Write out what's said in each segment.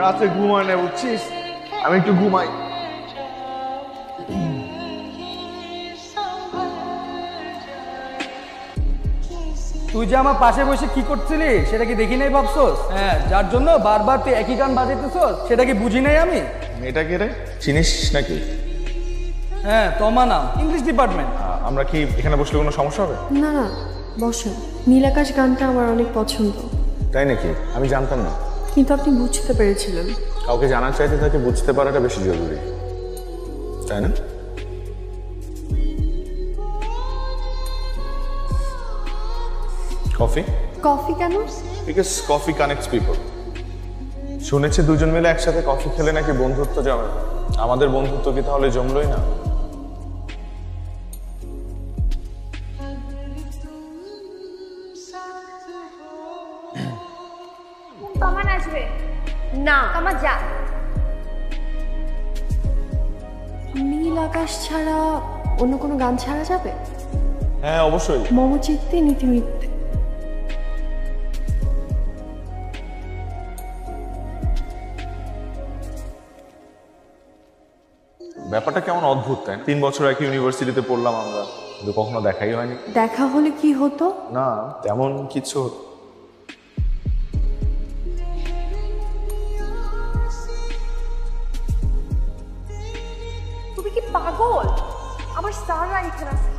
রাতে ঘুমায় না বুঝছিস, আমি একটু ঘুমাই। তুই যে আমার পাশে বসে কি করছিলি সেটা কি দেখি নাই ভাবছোস? হ্যাঁ, যার জন্য বারবার তুই একই গান বাজাইতেছস সেটা কি বুঝি নাই আমি? মেয়েটা কে রে, চিনিস নাকি? হ্যাঁ, তোমার নাম, ইংলিশ ডিপার্টমেন্ট। আমরা কি এখানে বসলে কোনো সমস্যা হবে? না না, বসেন। নীলাকাশ গানটা আমার অনেক পছন্দ। তাই নাকি? আমি জানতাম না। কিন্তু আপনি বুঝতে পেরেছিলেন। কাউকে জানার চাইতে তাকে বুঝতে পারাটা বেশি জরুরি, তাই না? কফি? কফি কেন? Because coffee connects people. শুনেছি দুজন মিলে একসাথে কফি খেলে নাকি বন্ধুত্ব জমে। আমাদের বন্ধুত্ব কি তাহলে জমলই না? তমান আসবে না, তমান যা। নীল আকাশ ছাড়া অন্য কোনো গান ছাড়া যাবে? হ্যাঁ অবশ্যই। মম চিত্তে নীতি মিথ্যে। ব্যাপারটা কেমন অদ্ভুত, তাই 3 বছর একই ইউনিভার্সিটিতে পড়লাম আমরা, কিন্তু কখনো দেখাই হয়নি। দেখা হলে কি হতো? না তেমন কিছু। তুমি কি পাগল? আমার স্যাররা এখানে আছে।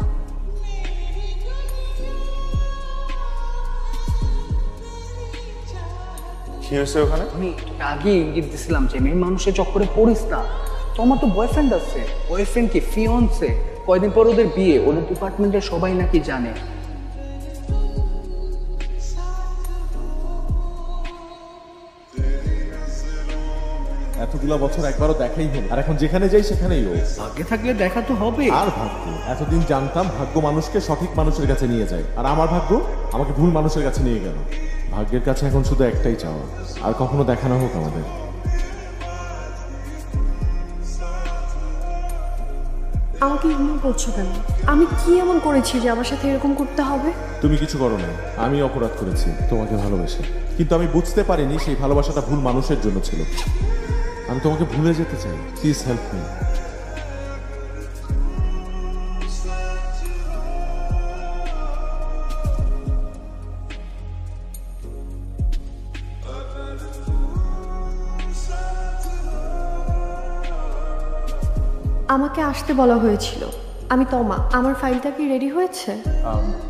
কি হয়েছে ওখানে? আমি আগে ইঙ্গিত দিছিলাম যে মেয়ে মানুষের চক্করে পড়িস না। তোমার তো বয়ফ্রেন্ড আছে। বয়ফ্রেন্ড কি ফিয়ন্সে? কয়দিন পর ওদের বিয়ে, ওদের ডিপার্টমেন্টের সবাই নাকি জানে। এতগুলা বছর একবারও দেখাই হলো, আর এখন যেখানে যাই সেখানেই ও। আগে থাকলে দেখা তো হবে। আর ভাগ্য, এতদিন জানতাম ভাগ্য মানুষকে সঠিক মানুষের কাছে নিয়ে যায়, আর আমার ভাগ্য আমাকে ভুল মানুষের কাছে নিয়ে গেল। ভাগ্যের কাছে এখন শুধু একটাই চাওয়া, আর কখনো দেখা না হোক আমাদের। আমাকে ইগনোর করছো কেন? আমি কি এমন করেছি যে আমার সাথে এরকম করতে হবে? তুমি কিছু করো না, আমি অপরাধ করেছি তোমাকে ভালোবেসে, কিন্তু আমি বুঝতে পারিনি সেই ভালোবাসাটা ভুল মানুষের জন্য ছিল। আমি তোমাকে ভুলে যেতে চাই, প্লিজ হেল্প মি। আমাকে আসতে বলা হয়েছিল। আমি তমা। আমার ফাইলটা কি রেডি হয়েছে?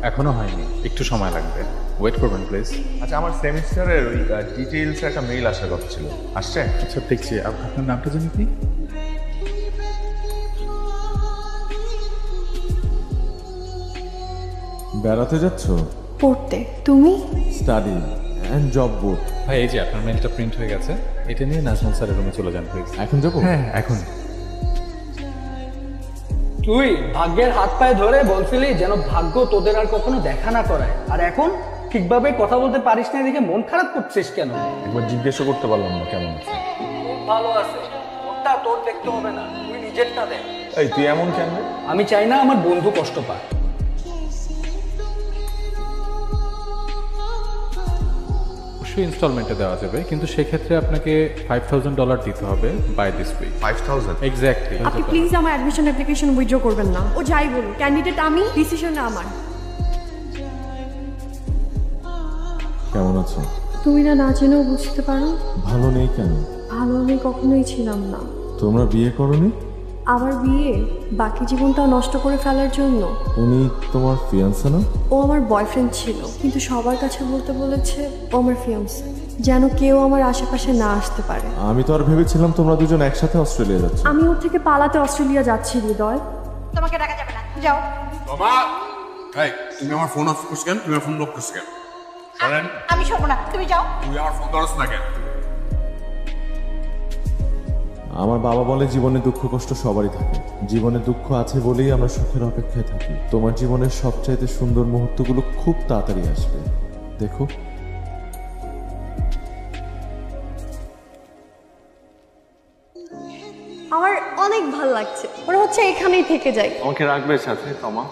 এখনো হয়নি, একটু সময় লাগবে, ওয়েট করবেন প্লিজ। আচ্ছা, আমার সেমিস্টারের ওই ডিটেইলস একটা মেইল আসার কথা ছিল, আসছে? আচ্ছা দেখছি। আপনার নামটা জানি কি? বেড়াতে যাচ্ছ? পড়তে। তুমি? Study and job both. ভাই এই যে আপনার মেইলটা প্রিন্ট হয়ে গেছে, এটা নিয়ে নাজমুল স্যারের রুমে চলে যান প্লিজ। এখন যাবো? হ্যাঁ এখন। তুই ভাগ্যের হাত পায়ে ধরে বলছিলি যেন ভাগ্য তোদের আর কখনো দেখা না করায়, আর এখন ঠিকভাবে কথা বলতে পারিস না দেখে মন খারাপ করছিস কেন? একবার জিজ্ঞেসও করতে পারলাম না কেমন আছে। ভালো আছে, ওটা তোর দেখতে হবে না, তুই নিজেরটা দেখ। এই তুই এমন কেন? আমি চাই না আমার বন্ধু কষ্ট পায়। অবশ্যই ইনস্টলমেন্টে দেওয়া যাবে, কিন্তু সেক্ষেত্রে আপনাকে $5,000 দিতে হবে বাই দিস উইক। 5000? এক্স্যাক্টলি। আপনি প্লিজ আমার অ্যাডমিশন অ্যাপ্লিকেশন উইথড্র করবেন না। ও যাই বলুন, ক্যান্ডিডেট আমি, ডিসিশন আমার। কেমন আছো? তুমি না জেনেও বুঝতে পারো। ভালো নেই কেন? ভালো আমি কখনোই ছিলাম না। তোমরা বিয়ে করোনি? আবার বিয়ে? বাকি জীবনটাও নষ্ট করে ফেলার জন্য? উনি তোমার ফিয়ান্সে না? ও আমার বয়ফ্রেন্ড ছিল, কিন্তু সবার কাছে বলতে বলেছে ও আমার ফিয়ান্সে, যেন কেউ আমার আশেপাশে না আসতে পারে। আমি তো আর ভেবেছিলাম তোমরা দুজন একসাথে অস্ট্রেলিয়া যাচ্ছ। আমি ওর থেকে পালাতে অস্ট্রেলিয়া যাচ্ছি হৃদয়। তোমাকে ডাকা যাবে না, যাও। বাবা, এই তুমি আমার ফোন অফ করছো কেন? তুমি আমার ফোন লক করছো কেন? শোনেন, আমি শোবো না, তুমি যাও। তুই আমার ফোন ধরছ না কেন? আমার বাবা বলে জীবনে দুঃখ কষ্ট সবারই থাকে, জীবনে দুঃখ আছে বলেই আমরা সুখের অপেক্ষায় থাকি। তোমার জীবনের সবচাইতে সুন্দর মুহূর্তগুলো খুব তাড়াতাড়ি আসবে, দেখো। আমার অনেক ভালো লাগছে, মনে হচ্ছে এখানেই থেকে যাই। আমাকে রাখবে সাথে তমা?